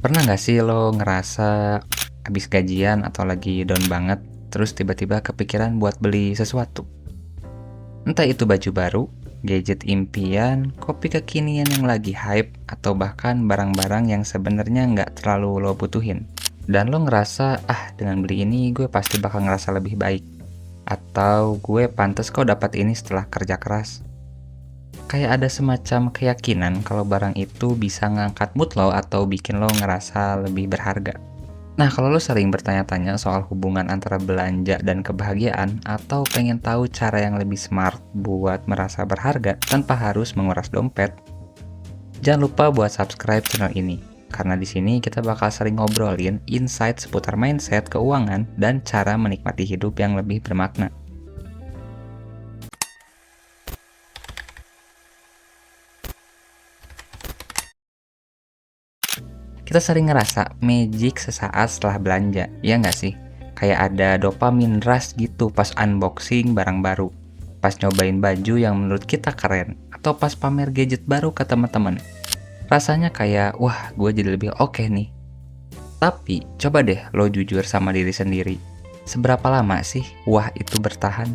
Pernah nggak sih lo ngerasa habis gajian atau lagi down banget, terus tiba-tiba kepikiran buat beli sesuatu? Entah itu baju baru, gadget impian, kopi kekinian yang lagi hype, atau bahkan barang-barang yang sebenarnya nggak terlalu lo butuhin. Dan lo ngerasa, dengan beli ini gue pasti bakal ngerasa lebih baik. Atau gue pantas kok dapat ini setelah kerja keras. Kayak ada semacam keyakinan kalau barang itu bisa ngangkat mood lo atau bikin lo ngerasa lebih berharga. Nah, kalau lo sering bertanya-tanya soal hubungan antara belanja dan kebahagiaan, atau pengen tahu cara yang lebih smart buat merasa berharga tanpa harus menguras dompet, jangan lupa buat subscribe channel ini. Karena di sini kita bakal sering ngobrolin insight seputar mindset, keuangan, dan cara menikmati hidup yang lebih bermakna. Kita sering ngerasa magic sesaat setelah belanja, ya nggak sih? Kayak ada dopamin rush gitu pas unboxing barang baru, pas nyobain baju yang menurut kita keren, atau pas pamer gadget baru ke teman-teman. Rasanya kayak, wah gue jadi lebih oke nih. Tapi, coba deh lo jujur sama diri sendiri. Seberapa lama sih wah itu bertahan?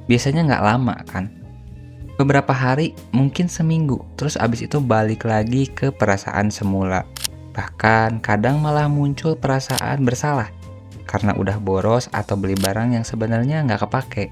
Biasanya nggak lama kan? Beberapa hari, mungkin seminggu, terus abis itu balik lagi ke perasaan semula. Bahkan kadang malah muncul perasaan bersalah karena udah boros atau beli barang yang sebenarnya nggak kepake.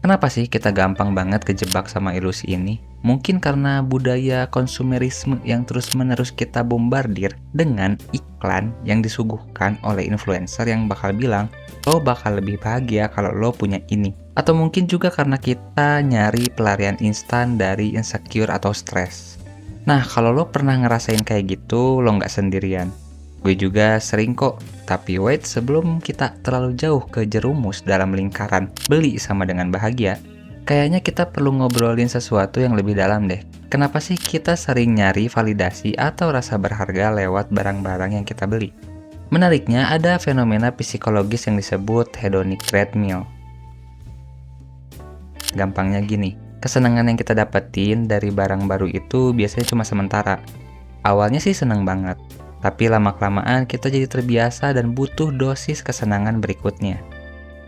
Kenapa sih kita gampang banget kejebak sama ilusi ini? Mungkin karena budaya konsumerisme yang terus-menerus kita bombardir dengan iklan yang disuguhkan oleh influencer yang bakal bilang, lo bakal lebih bahagia kalau lo punya ini. Atau mungkin juga karena kita nyari pelarian instan dari insecure atau stres. Nah, kalau lo pernah ngerasain kayak gitu, lo nggak sendirian. Gue juga sering kok. Tapi wait, sebelum kita terlalu jauh ke jerumus dalam lingkaran beli sama dengan bahagia, kayaknya kita perlu ngobrolin sesuatu yang lebih dalam deh. Kenapa sih kita sering nyari validasi atau rasa berharga lewat barang-barang yang kita beli? Menariknya, ada fenomena psikologis yang disebut hedonic treadmill. Gampangnya gini, kesenangan yang kita dapetin dari barang baru itu biasanya cuma sementara. Awalnya sih seneng banget, tapi lama-kelamaan kita jadi terbiasa dan butuh dosis kesenangan berikutnya.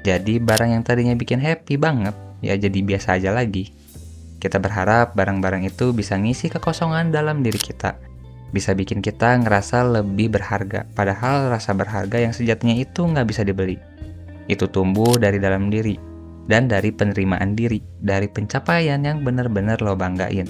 Jadi barang yang tadinya bikin happy banget, ya jadi biasa aja lagi. Kita berharap barang-barang itu bisa ngisi kekosongan dalam diri kita. Bisa bikin kita ngerasa lebih berharga, padahal rasa berharga yang sejatinya itu nggak bisa dibeli. Itu tumbuh dari dalam diri, dan dari penerimaan diri, dari pencapaian yang benar-benar lo banggain.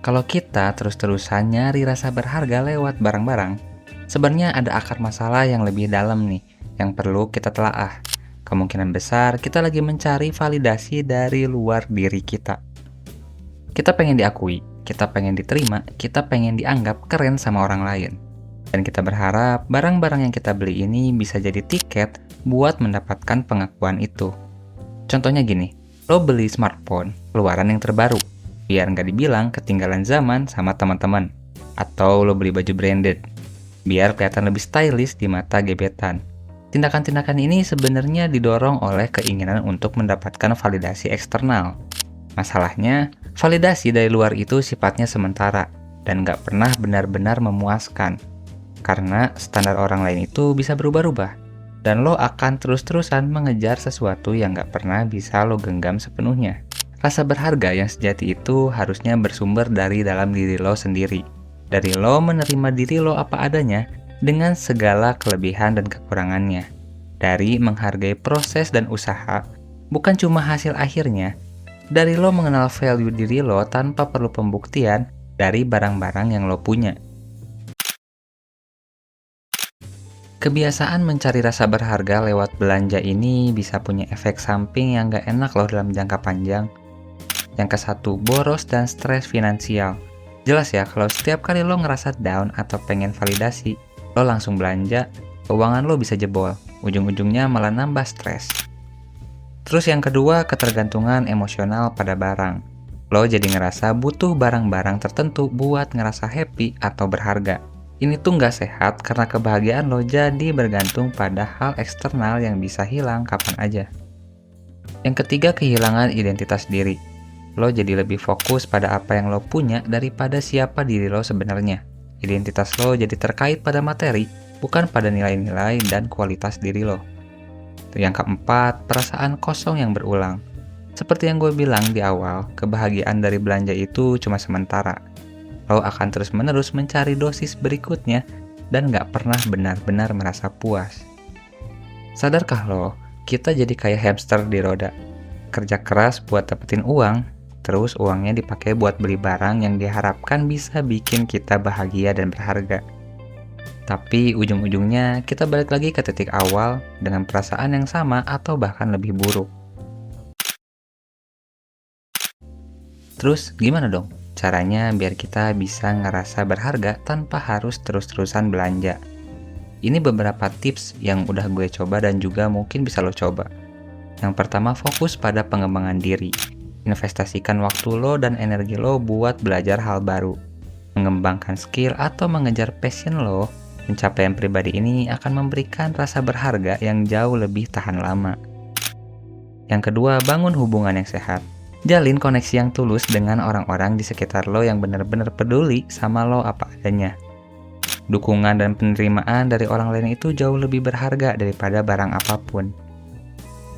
Kalau kita terus-terusan nyari rasa berharga lewat barang-barang, sebenarnya ada akar masalah yang lebih dalam nih, yang perlu kita telaah. Kemungkinan besar kita lagi mencari validasi dari luar diri kita. Kita pengen diakui, kita pengen diterima, kita pengen dianggap keren sama orang lain. Dan kita berharap barang-barang yang kita beli ini bisa jadi tiket buat mendapatkan pengakuan itu. Contohnya gini, lo beli smartphone, keluaran yang terbaru, biar nggak dibilang ketinggalan zaman sama teman-teman. Atau lo beli baju branded, biar kelihatan lebih stylish di mata gebetan. Tindakan-tindakan ini sebenarnya didorong oleh keinginan untuk mendapatkan validasi eksternal. Masalahnya, validasi dari luar itu sifatnya sementara dan nggak pernah benar-benar memuaskan. Karena standar orang lain itu bisa berubah-ubah, dan lo akan terus-terusan mengejar sesuatu yang nggak pernah bisa lo genggam sepenuhnya. Rasa berharga yang sejati itu harusnya bersumber dari dalam diri lo sendiri. Dari lo menerima diri lo apa adanya, dengan segala kelebihan dan kekurangannya. Dari menghargai proses dan usaha, bukan cuma hasil akhirnya. Dari lo mengenal value diri lo tanpa perlu pembuktian dari barang-barang yang lo punya. Kebiasaan mencari rasa berharga lewat belanja ini bisa punya efek samping yang gak enak loh dalam jangka panjang. Yang ke-1, boros dan stres finansial. Jelas ya, kalau setiap kali lo ngerasa down atau pengen validasi, lo langsung belanja, keuangan lo bisa jebol. Ujung-ujungnya malah nambah stres. Terus yang kedua, ketergantungan emosional pada barang. Lo jadi ngerasa butuh barang-barang tertentu buat ngerasa happy atau berharga. Ini tuh nggak sehat karena kebahagiaan lo jadi bergantung pada hal eksternal yang bisa hilang kapan aja. Yang ketiga, kehilangan identitas diri. Lo jadi lebih fokus pada apa yang lo punya daripada siapa diri lo sebenarnya. Identitas lo jadi terkait pada materi, bukan pada nilai-nilai dan kualitas diri lo. Yang keempat, perasaan kosong yang berulang. Seperti yang gue bilang di awal, kebahagiaan dari belanja itu cuma sementara. Lo akan terus-menerus mencari dosis berikutnya dan nggak pernah benar-benar merasa puas. Sadarkah lo, kita jadi kayak hamster di roda. Kerja keras buat dapetin uang, terus uangnya dipakai buat beli barang yang diharapkan bisa bikin kita bahagia dan berharga. Tapi ujung-ujungnya kita balik lagi ke titik awal dengan perasaan yang sama atau bahkan lebih buruk. Terus gimana dong caranya biar kita bisa ngerasa berharga tanpa harus terus-terusan belanja? Ini beberapa tips yang udah gue coba dan juga mungkin bisa lo coba. Yang pertama, fokus pada pengembangan diri. Investasikan waktu lo dan energi lo buat belajar hal baru. Mengembangkan skill atau mengejar passion lo, pencapaian pribadi ini akan memberikan rasa berharga yang jauh lebih tahan lama. Yang kedua, bangun hubungan yang sehat. Jalin koneksi yang tulus dengan orang-orang di sekitar lo yang benar-benar peduli sama lo apa adanya. Dukungan dan penerimaan dari orang lain itu jauh lebih berharga daripada barang apapun.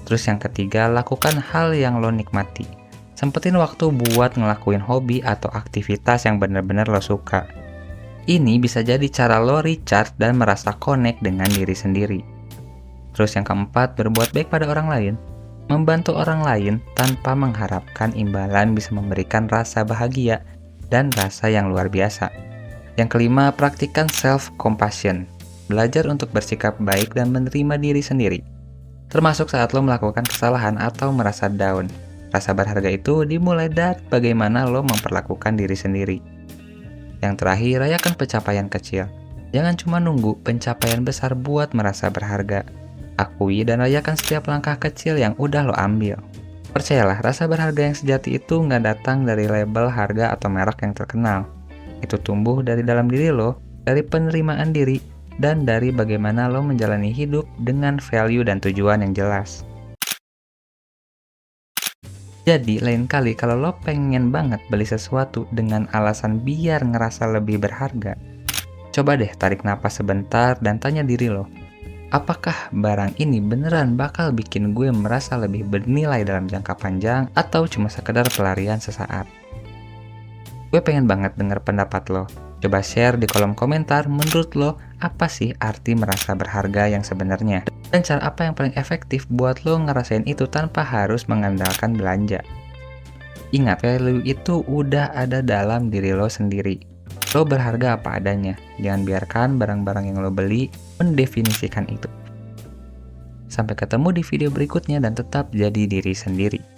Terus yang ketiga, lakukan hal yang lo nikmati. Sempetin waktu buat ngelakuin hobi atau aktivitas yang benar-benar lo suka. Ini bisa jadi cara lo recharge dan merasa connect dengan diri sendiri. Terus yang keempat, berbuat baik pada orang lain. Membantu orang lain tanpa mengharapkan imbalan bisa memberikan rasa bahagia dan rasa yang luar biasa. Yang kelima, praktikkan self-compassion. Belajar untuk bersikap baik dan menerima diri sendiri. Termasuk saat lo melakukan kesalahan atau merasa down. Rasa berharga itu dimulai dari bagaimana lo memperlakukan diri sendiri. Yang terakhir, rayakan pencapaian kecil. Jangan cuma nunggu pencapaian besar buat merasa berharga. Akui dan rayakan setiap langkah kecil yang udah lo ambil. Percayalah, rasa berharga yang sejati itu nggak datang dari label harga atau merek yang terkenal. Itu tumbuh dari dalam diri lo, dari penerimaan diri, dan dari bagaimana lo menjalani hidup dengan value dan tujuan yang jelas. Jadi, lain kali kalau lo pengen banget beli sesuatu dengan alasan biar ngerasa lebih berharga, coba deh tarik napas sebentar dan tanya diri lo, apakah barang ini beneran bakal bikin gue merasa lebih bernilai dalam jangka panjang atau cuma sekedar pelarian sesaat? Gue pengen banget denger pendapat lo. Coba share di kolom komentar, menurut lo apa sih arti merasa berharga yang sebenarnya? Dan cara apa yang paling efektif buat lo ngerasain itu tanpa harus mengandalkan belanja? Ingat, value itu udah ada dalam diri lo sendiri. Lo berharga apa adanya. Jangan biarkan barang-barang yang lo beli mendefinisikan itu. Sampai ketemu di video berikutnya dan tetap jadi diri sendiri.